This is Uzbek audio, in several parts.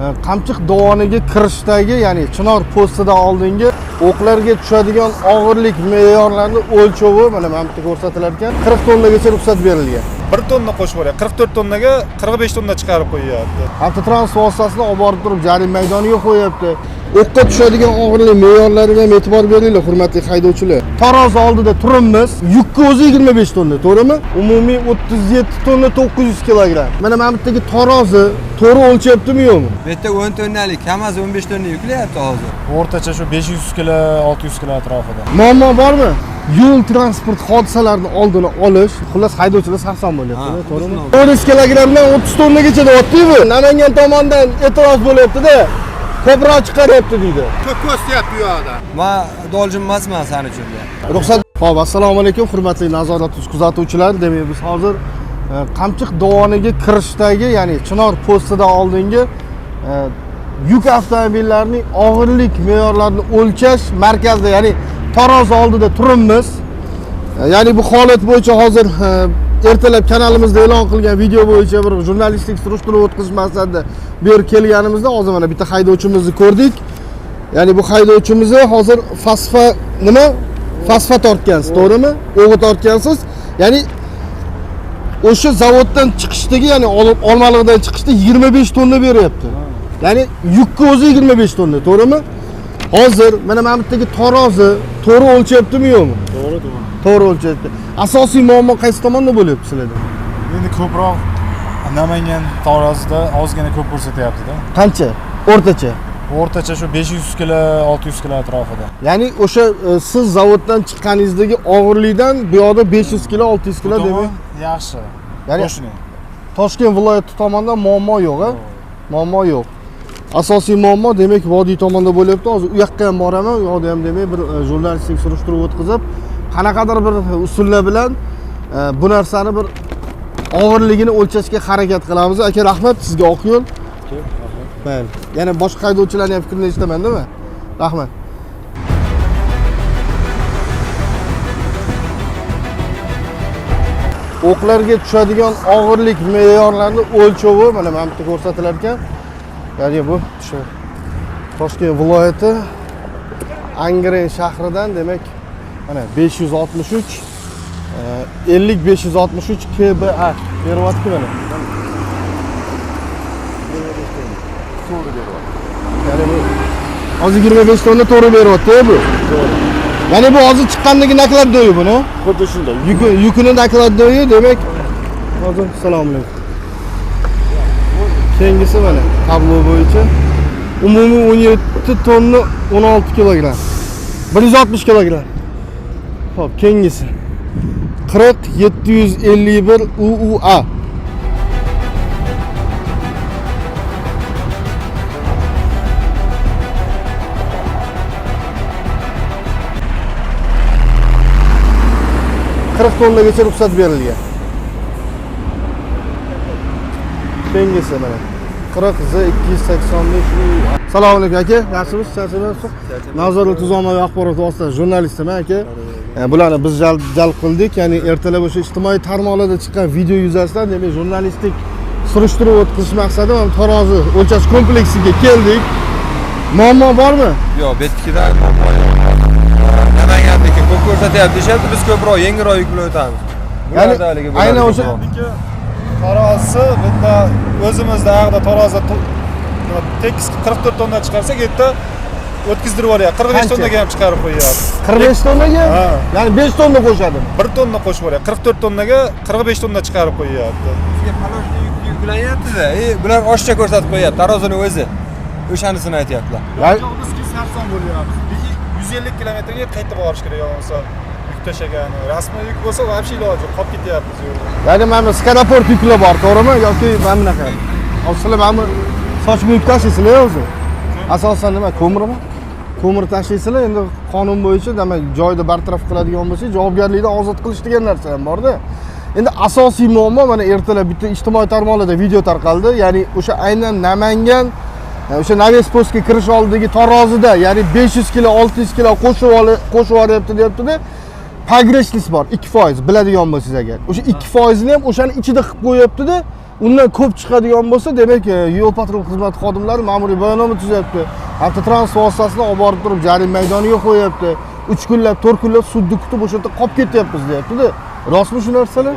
Qamchiq dovoniga kirishdagi, ya'ni Chinor postidan oldingi o'qlarga tushadigan og'irlik me'yorlarini o'lchovi mana bu yerda ko'rsatilar ekan. 40 tonnagacha ruxsat berilgan. 1 tonna qo'shib yuboryapti. 44 tonnaga 45 tonna chiqarib qo'yyapti. Avtotransport vositasini olib borib turib jarima maydoniga qo'yapti. O'qqa tushadigan og'irlik me'yorlariga ham e'tibor beringlar, hurmatli haydovchilar. Tarozi oldida turibmiz. Yukka o'zi 25 tonna, to'g'rimi? Umumiy 37 tonna 900 kilogramm. Mana bu yerdagi tarozi to'g'ri o'lchyaptimi yo'qmi? Bu yerda 10 tonnalik, kamaz 15 tonna yuklayapti hozir. O'rtacha shu 500 kilo, 600 kilo atrofida. Muammo bormi? Yo'l transport hodisalarini oldini olish, xullas haydovchilar sarson bo'lyapti, to'g'rimi? 400 kilogrammdan 30 tonnagacha deyapti-ku. Namangan tomondan e'tiroz bo'lyapti-da. Ko'proq chiqaryapti deydi. Ko'p ko'rsayapti bu yoqda. Men doljim emasman sen uchun. Ruxsat. Xo'p, assalomu alaykum, hurmatli nazorat kuzatuvchilar. Demak, biz hozir Qamchiq dovoniga kirishdagi, ya'ni Chinor postidan oldingi yuk avtomobillarining og'irlik me'yorlarini o'lchash markazida, ya'ni tarozi oldida turibmiz. Ya'ni bu holat bo'yicha hozir ertalab kanalimizda e'lon qilgan video bo'yicha bir jurnalistik surishtiruv o'tkazish maqsadida bu yerga kelganimizda hozir mana bitta haydovchimizni ko'rdik. Ya'ni bu haydovchimizni hozir fasfa tortgansiz, to'g'rimi? O'g'it tortgansiz. Ya'ni o'sha zavoddan chiqishdagi, ya'ni Olmaliqdan chiqishda 25 tonna beryapti. Ya'ni yukka o'zi 25 tonna, to'g'rimi? Hozir mana bu yerdagi tarozi to'g'ri o'lchyaptimi yo'qmi? To'g'ri o'lchyapti. Asosiy muammo qaysi tomonda bo'lyapti sizlarda? Endi ko'proq Namangan tarozida ozgina ko'p ko'rsatyapti-da. Qancha? O'rtacha. O'rtacha shu 500 kilo, 600 kilo atrofida. Ya'ni o'sha siz zavoddan chiqqaningizdagi og'irlikdan bu yoqda 500 kilo, 600 kilo demak yaxshi. Ya'ni Toshkent viloyati tomonidan muammo yo'q, ha? Muammo yo'q. Asosiy muammo demak vodiy tomonda bo'lyapti. Hozir u yoqqa ham boraman, u yoqda ham demak bir jurnalistik surishtiruv o'tkazib, qanaqadir bir usullar bilan bu narsani bir og'irligini o'lchashga harakat qilamiz. Aka, rahmat sizga, oq yo'l. Mayli. Yana boshqa haydovchilarning ham fikrini eshitaman, nima? Rahmat. O'qlarga tushadigan og'irlik me'yorlarini o'lchovi mana bu yerda ko'rsatilar ekan. Ya'ni bu shu Toshkent viloyati Angren shahridan demak mana 563 50 563 KBA beryapti mana. Ya'ni bu hozir 25 tonna to'g'ri beryapti bu. Ya'ni bu hozir chiqqandagi naklab do'yi buni. Xuddi shunday. Yukini naklab do'yi demak. Hozir assalomu alaykum. Keyingisi mana tablo bo'yicha umumiy 17 tonna 16 kilogramm. 160 kilogramm. Xo'p, keyingisi 40 751 UUA. tonnagacha ruxsat berilgan. Keyingisi mana 40 Z 285. Assalomu alaykum aka, yaxshimisiz? Charchamayapsiz? Nazorat tuzilmaviy axborot vositasi jurnalistiman aka. Bularni biz jalb qildik, ya'ni ertalab o'sha ijtimoiy tarmoqlarda chiqqan video yuzasidan demak jurnalistik surishtiruv o'tkazish maqsadida ham tarozi o'lchash kompleksiga keldik. Muammo bormi? Yo'q, betkidan muammo yo'q. Namangandagi ko'p ko'rsatyapti, deyapti, biz ko'proq yengilroq yuk bilan o'tamiz. Ya'ni aynan o'sha tarozisi bitta o'zimizda ag'da tarozi tekis 44 tonna chiqarsak, yerda o'tkazdirib yuboryapti. 45 tonnaga ham chiqarib qo'yyapti. 45 tonnaga? Ya'ni 5 tonna qo'shadi. 1 tonna qo'shib yuboryapti. 44 tonnaga 45 tonna chiqarib qo'yyapti. Bizga paloshni yuklanyapti-da, bular oshcha ko'rsatib qo'yapti, tarozini o'zi. O'shanisini aytyaptilar. Ya'ni bizga sarson bo'lyapti. 150 kilometrga qaytib borish kerak bo'lsa, yuk tashagani. Rasmiy yuk bo'lsa, вообще iloji yo'q, qolib ketyapmiz yo'lda. Ya'ni mana skanaport yuklar bor, to'g'rimi? Yoki mana bunaqa. Sizlar mana sochma yuk tashlaysizlar o'zi. Asosan nima? Ko'mirmi? Ko'mir tashlaysizlar, endi qonun bo'yicha demak joyda bartaraf qiladigan bo'lsa, javobgarlikdan ozod qilish degan narsa ham bor-da. Endi asosiy muammo mana ertalab bitta ijtimoiy tarmoqlarda video tarqaldi. Ya'ni o'sha aynan Namangan o'sha Naves postga kirish oldidagi tarozida, ya'ni 500 kilo, 600 kilo qo'shib olyapti deyapti-da. Pogreshlis bor 2%, biladigan bo'lsangiz agar. O'sha 2% ni ham o'shani ichida qilib qo'yapti-da. undan ko'p chiqadigan bo'lsa, demak, yo'l patrul xizmati xodimlari ma'muriy bayonnoma tuzyapti. Avtotransport vositasini olib borib turib jarima maydoniga qo'yapti. 3 kunlab, 4 kunlab sudni kutib o'sha yerda qolib ketyapmiz deyapti-da. Rostmi shu narsalar?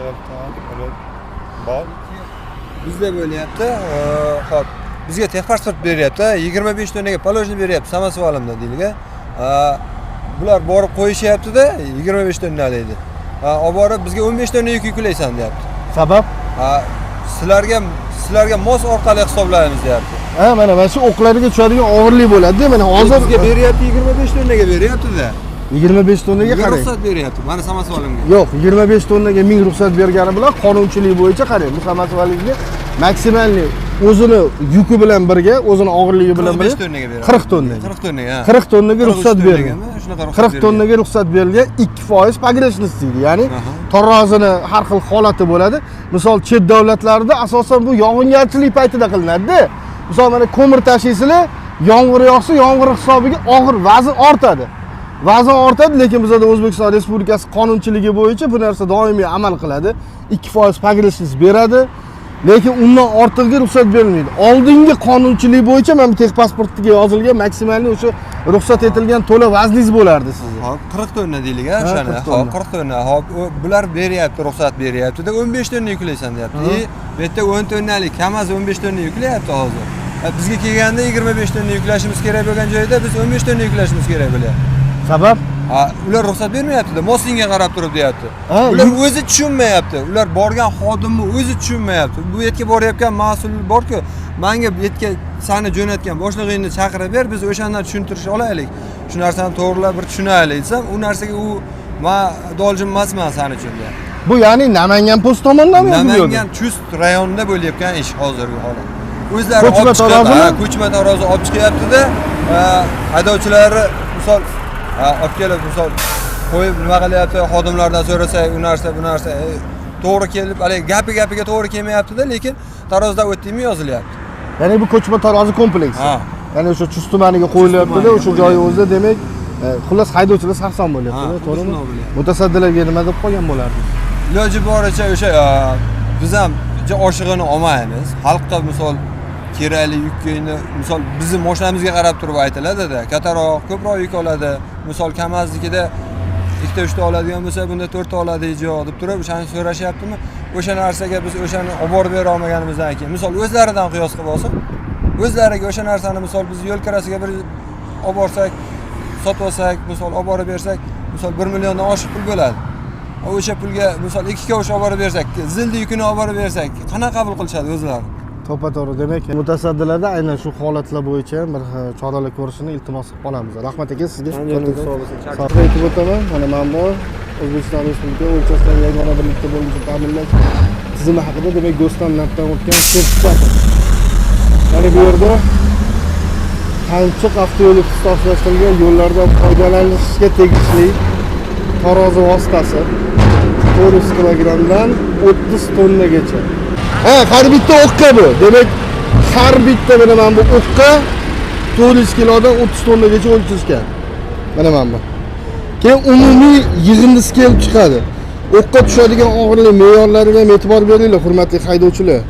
Bor. Bizda bo'lyapti. Xo'p, bizga texpasport beryapti. 25 tonnaga положение beryapti samosvalimda deyilgan. Bular borib qo'yishyapti-da, 25 tonna deydi. Olib borib bizga 15 tonna yuk yuklaysan deyapti. Sabab? Sizlarga mos orqali hisoblaymiz deyapti. Mana shu o'qlarga tushadigan og'irlik bo'ladi-da. Mana hozir bizga beryapti, 25 tonnaga beryapti-da. 25 tonnaga qarang. Ruxsat beryapti. Mana samosvalimga. Yo'q, 25 tonnaga 1000 ruxsat bergani bilan qonunchilik bo'yicha qarang, bu samosvalimga maksimalniy o'zini yuki bilan birga, o'zini og'irligi bilan birga 40 tonnaga. 40 tonnaga. 40 tonnaga ruxsat berilgan. Shunaqa ruxsat 40 tonnaga ruxsat berilgan 2% pogрешность deydi. Ya'ni tarozini har xil holati bo'ladi. Misol chet davlatlarda asosan bu yog'ingarchilik paytida qilinadi-da. Misol mana ko'mir tashiysizlar, yomg'ir yog'sa, yomg'ir hisobiga og'ir vazn ortadi. Vazn ortadi, lekin bizda O'zbekiston Respublikasi qonunchiligi bo'yicha bu narsa doimiy amal qiladi. 2% pogрешность beradi. Lekin undan ortig'iga ruxsat berilmaydi. Oldingi qonunchilik bo'yicha mana bu texpasportga yozilgan maksimalniy o'sha ruxsat etilgan to'la vazningiz bo'lardi sizga. Hop, 40 tonna deyilgan o'shani. Hop, 40 tonna. Hop, bular beryapti, ruxsat beryapti-da, 15 tonna yuklaysan deyapti. Bu yerda 10 tonnalik, kam az 15 tonna yuklayapti hozir. Bizga kelganda 25 tonna yuklashimiz kerak bo'lgan joyda biz 15 tonna yuklashimiz kerak bo'lyapti. Sabab? Ular ruxsat bermayapti-da, mosinga qarab turib deyapti. Ular o'zi tushunmayapti. Ular borgan xodimni o'zi tushunmayapti. Bu yerga borayotgan mas'ul bor-ku, menga bu yerga seni jo'natgan boshlig'ingni chaqirib ber, biz o'shandan tushuntirish olaylik. Shu narsani to'g'rilab bir tushunaylik desam, u narsaga u men doljim emasman seni uchun deyapti. Bu ya'ni Namangan post tomonidanmi? Namangan Chust rayonida bo'layotgan ish hozirgi holat. O'zlari ko'chma tarozi olib chiqyapti-da, haydovchilari misol olib kelib, misol qo'yib nima qilyapti, xodimlardan so'rasak, u narsa, bu narsa to'g'ri kelib, hali gapiga to'g'ri kelmayapti-da, lekin tarozdan o'tdimi yozilyapti. Ya'ni bu ko'chma tarozi kompleksi. Ya'ni o'sha Chust tumaniga qo'yilyapti-da, o'sha joyi o'zida, demak, xullas haydovchilar sarson bo'lyapti-da, to'g'rimi? Mutasaddilarga nima deb qolgan bo'lardi? Iloji boricha o'sha biz ham oshig'ini olmaymiz. Xalqqa misol kerakli yukni, misol bizning mashinamizga qarab turib aytiladi-da, kattaroq, ko'proq yuk oladi. Misol kamazlikida 2-3 ta oladigan bo'lsa, bunda 4 ta oladi yo'q deb turib, o'shani so'rashyaptimi? O'sha narsaga biz o'shani olib borib bera olmaganimizdan keyin, misol o'zlaridan qiyos qilib olsak, o'zlariga o'sha narsani misol biz yo'l kirasiga bir olib borsak, sotib olsak, misol olib borib bersak, misol 1 milliondan oshiq pul bo'ladi. O'sha pulga misol 2 kavush olib borib bersak, zildi yukini olib borib bersak, qanaqa qabul qilishadi o'zlari? To'g'ri, demak, mutasaddilarda aynan shu holatlar bo'yicha bir choralar ko'rishini iltimos qilib qolamiz. Rahmat aka, sizga. Sog' aytib o'taman. Mana men bu O'zbekiston Respublikasi o'lchashdan yagona birlikda bo'lishi ta'minlash tizimi haqida, demak, Go'stamlardan o'tgan sertifikat. Mana bu yerda qancha avtoyo'l ixtisoslashtirilgan yo'llardan foydalanishga tegishli tarozi vositasi 400 kilogrammdan 30 tonnagacha. Har bitta o'qqa bu. Demak, har bitta mana bu o'qqa 400 kilodan 30 tonnagacha o'lchashgan. Mana bu. Keyin umumiy yig'indisi kelib chiqadi. O'qqa tushadigan og'irlik me'yorlariga ham e'tibor beringlar, hurmatli haydovchilar.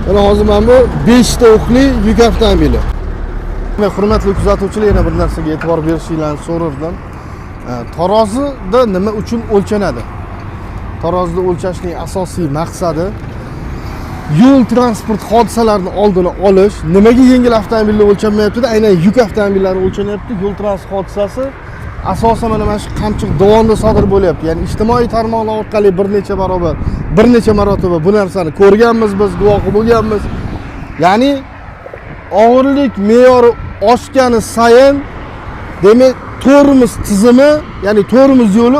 Mana hozir mana bu 5 ta o'qli yuk avtomobili. Men hurmatli kuzatuvchilar, yana bir narsaga e'tibor berishingizni so'rardim. Tarozida nima uchun o'lchanadi? Tarozida o'lchashning asosiy maqsadi yo'l transport hodisalarini oldini olish. Nimaga yengil avtomobillar o'lchanmayapti-da, aynan yuk avtomobillari o'lchanyapti. Yo'l transport hodisasi asosan mana shu Qamchiq dovonida sodir bo'lyapti. Ya'ni ijtimoiy tarmoqlar orqali bir necha marotaba bu narsani ko'rganmiz, biz guvohi bo'lganmiz. Ya'ni og'irlik me'yori oshgani sayin, demak, tormoz tizimi, ya'ni tormoz yo'li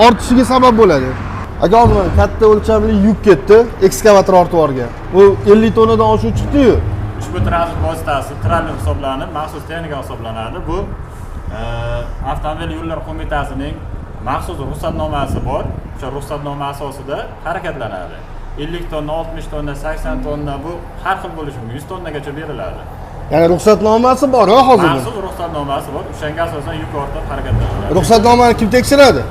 ortishiga sabab bo'ladi. Agar hozir mana katta o'lchamli yuk ketdi, ekskavator ortib borgan. Bu 50 tonnadan oshib chiqdi-yu. Ushbu transport vositasi trallер hisoblanib, maxsus texnika hisoblanadi. Bu avtomobil yo'llar qo'mitasining maxsus ruxsatnomasi bor. O'sha ruxsatnoma asosida harakatlanadi. 50 tonna, 60 tonna, 80 tonna, bu har xil bo'lishi mumkin. 100 tonnagacha beriladi. Ya'ni ruxsatnomasi bor-ku hozir. Maxsus ruxsatnomasi bor. O'shanga asosan yuk ortib harakatlanadi. Ruxsatnomani kim tekshiradi?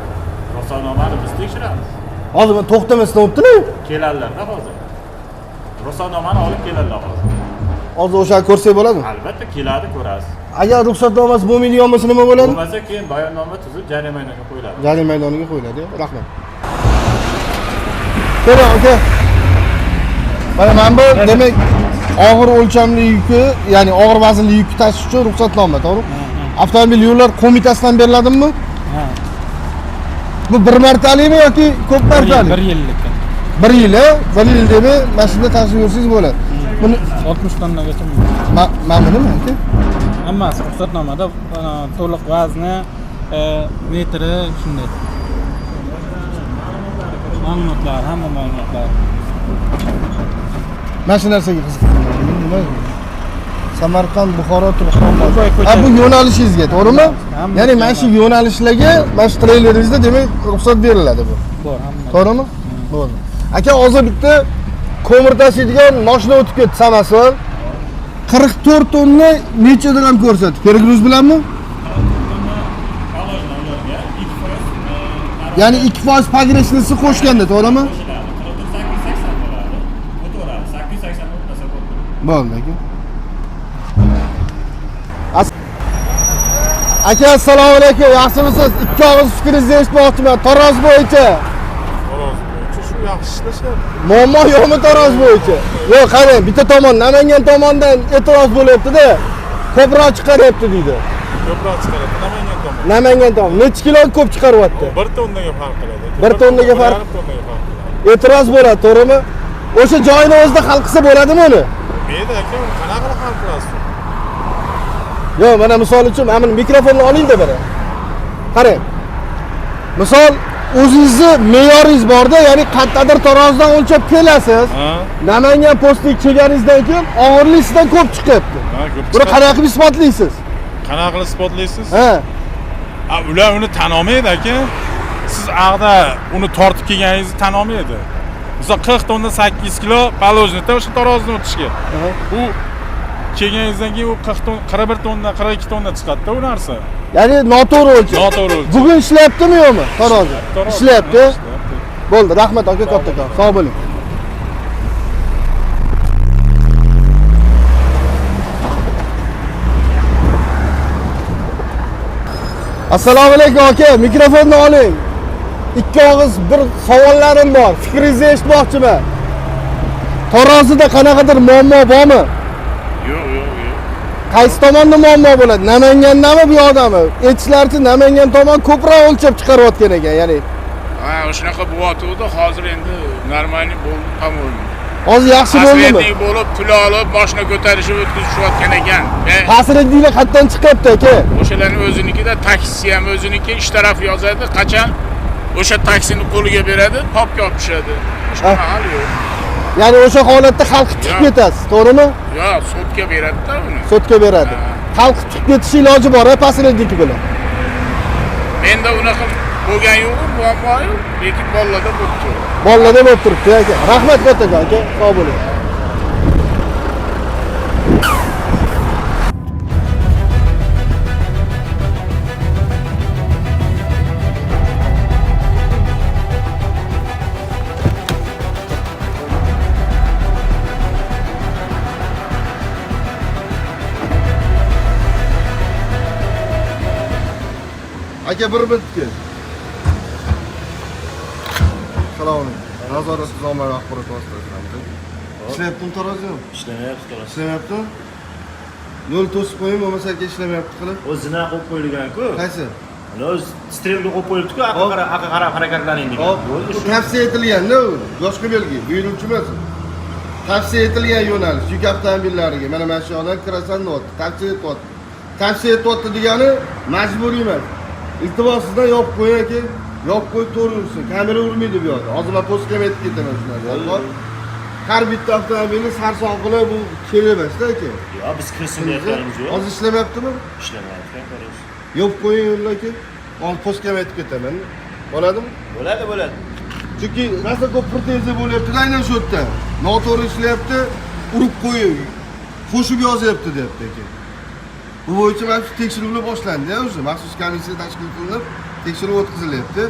ruxsatnomani biz tekshiramiz. Hozir men to'xtamasdan o'tdilar. Keladilarda hozir. Ruxsatnomani olib keladilar hozir. Hozir o'shani ko'rsak bo'ladimi? Albatta keladi, ko'rasiz. Agar ruxsatnomasi bo'lmaydigan bo'lsa nima bo'ladi? Bo'lmasa keyin bayonnoma tuzib jarima maydoniga qo'yiladi. Jarima maydoniga qo'yiladi. Rahmat. Keling, aka. Mana bu demak og'ir o'lchamli yukni, ya'ni og'ir vaznli yukni tashish uchun ruxsatnoma, to'g'rimi? Avtomobil yo'llar qo'mitasidan beriladimi? Ha. Bu bir martalikmi yoki ko'p martalik? 1 yillik. 1 yil, 1 yil deb mashinada tashib yursangiz bo'ladi. Buni 60 tonnagacha. mana nima aka? Hammasi ruxsatnomada to'liq vazni, metri shunday. Ma'lumotlar, hamma ma'lumotlar. Mana shu narsaga qiziqdim. Nima? Samarqand, Buxoro, Turkiston. ko'cha. Bu yo'nalishingizga, to'g'rimi? Hamma Ya'ni mana shu yo'nalishlarga, mana shu treyleringizda demak ruxsat beriladi bu. Bor, hamma. To'g'rimi? Bo'ldi. Aka, hozir bitta ko'mir tashiydigan mashina o'tib ketdi, samasi bor. 44 tonna necha dirham ko'rsatdi? Pergruz bilanmi? Ya'ni 2% pogreshnisi qo'shganda, to'g'rimi? Bo'ldi aka. Aka, assalomu alaykum. Yaxshimisiz? Ikki og'iz fikringizni eshitmoqchiman. Taroz bo'yicha. Shu yaxshi ishlashyapti. Muammo yo'qmi taroz bo'yicha? Yo'q, qarang, bitta tomon Namangan tomonidan e'tiroz bo'lyapti-da. Ko'proq chiqaryapti deydi. Ko'proq chiqaradi. Namangan tomon. Namangan tomon necha kilo ko'p chiqaryapti? 1 tonnaga farq qiladi. 1 tonnaga farq. E'tiroz bo'ladi, to'g'rimi? O'sha joyini o'zida hal qilsa bo'ladimi uni? Mayda aka, qanaqa qilib hal qilasiz? Yo'q, mana misol uchun mana mikrofonni oling-da bana. Qarang. Misol o'zingizni me'yoringiz borda, ya'ni qayerdadir tarozdan o'lchab kelasiz. Namangan postiga kelganingizdan keyin og'irligidan ko'p chiqyapti. Buni qanaqa qilib isbotlaysiz? Qanaqa qilib isbotlaysiz? Ha. Ular uni tan olmaydi aka. Siz aqda uni tortib kelganingizni tan olmaydi. Misol 40 tonna 8 kilo положено o'sha tarozidan o'tishga. U kelganingizdan keyin u 40 tonna, 41 tonna, 42 tonna chiqadi-da u narsa. Ya'ni noto'g'ri o'lcham. Noto'g'ri o'lcham. Bugun ishlayaptimi yo'qmi? Tarozi. Ishlayapti. Bo'ldi, rahmat aka, kattakon. Sog' bo'ling. Assalomu alaykum aka, mikrofonni oling. Ikki og'iz bir savollarim bor. Fikringizni eshitmoqchiman. Tarozida qanaqadir muammo bormi? Yo'q. Qaysi tomonda muammo bo'ladi? Namangandami bu yoqdami? Aytishlaricha Namangan tomon ko'proq o'lchab chiqarayotgan ekan, ya'ni. Ha, o'shanaqa bo'lyapti. Hozir endi normalniy bo'ldi, tamom. Hozir yaxshi bo'ldimi? Asfaltlik bo'lib, pul olib, mashina ko'tarishib o'tkazishayotgan ekan. Xasirliklar qayerdan chiqyapti aka? O'shalarning o'zinikida taksi ham o'ziniki, ish taraf yozadi, qachon o'sha taksini qo'liga beradi, topga olib tushadi. Boshqa hal yo'q. Ya'ni o'sha holatda xalqqa chiqib ketasiz, to'g'rimi? Yo'q, sudga beradi-da uni. Sudga beradi. Xalq chiqib ketish iloji bor, pasrendiki bilan. Menda unaqa bo'lgan yo'q, muammo yo'q, lekin bolalarda bo'libdi. Bolalarda bo'lib turibdi aka. Rahmat kattakon aka, sog' bo'ling. Aka bir bitdi. Assalomu alaykum. Nazorat tuzilma axborot vositalaridan. Ishlayaptimi tarozim? Ishlamayapti taroz. Ishlayapti? Yo'l to'sib qo'ying, bo'lmasa aka ishlamayapti qilib. O'zini qo'yib qo'yilgan-ku. Qaysi? Ana o'z strelga qo'yib qo'yibdi-ku, aqqa qarab harakatlaning degan. Bo'ldi Bu shu. tavsiya etilgan-da u. Boshqa belgi, buyuruvchi emas. Tavsiya etilgan yo'nalish yuk avtomobillariga. Mana shu yoqdan kirasan deyapti. Tavsiya etyapti. Tavsiya etyapti degani majburiy emas. Iltimos sizdan yopib qo'ying aka. Yopib qo'yib to'g'ri yursin. Kamera urmaydi bu yoqda. Hozir men postga aytib ketaman shularga. Har bitta avtomobilni sarson qilib bu kerak emas-da aka. Yo'q, biz kirsin deyotganimiz yo'q. Hozir ishlamayaptimi? Ishlamayapti taroz. Yopib qo'ying yo'lda aka. Hozir postga aytib ketaman. Bo'ladimi? Bo'ladi. Chunki rosa ko'p pretenziya bo'lyapti, aynan shu yerda. Noto'g'ri ishlayapti, urib qo'yib, qo'shib yozyapti deyapti aka. Bu bo'yicha mana shu tekshiruvlar boshlandi-ya o'zi. Maxsus komissiya tashkil qilinib, tekshiruv o'tkazilyapti.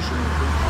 bo'lishi mumkin.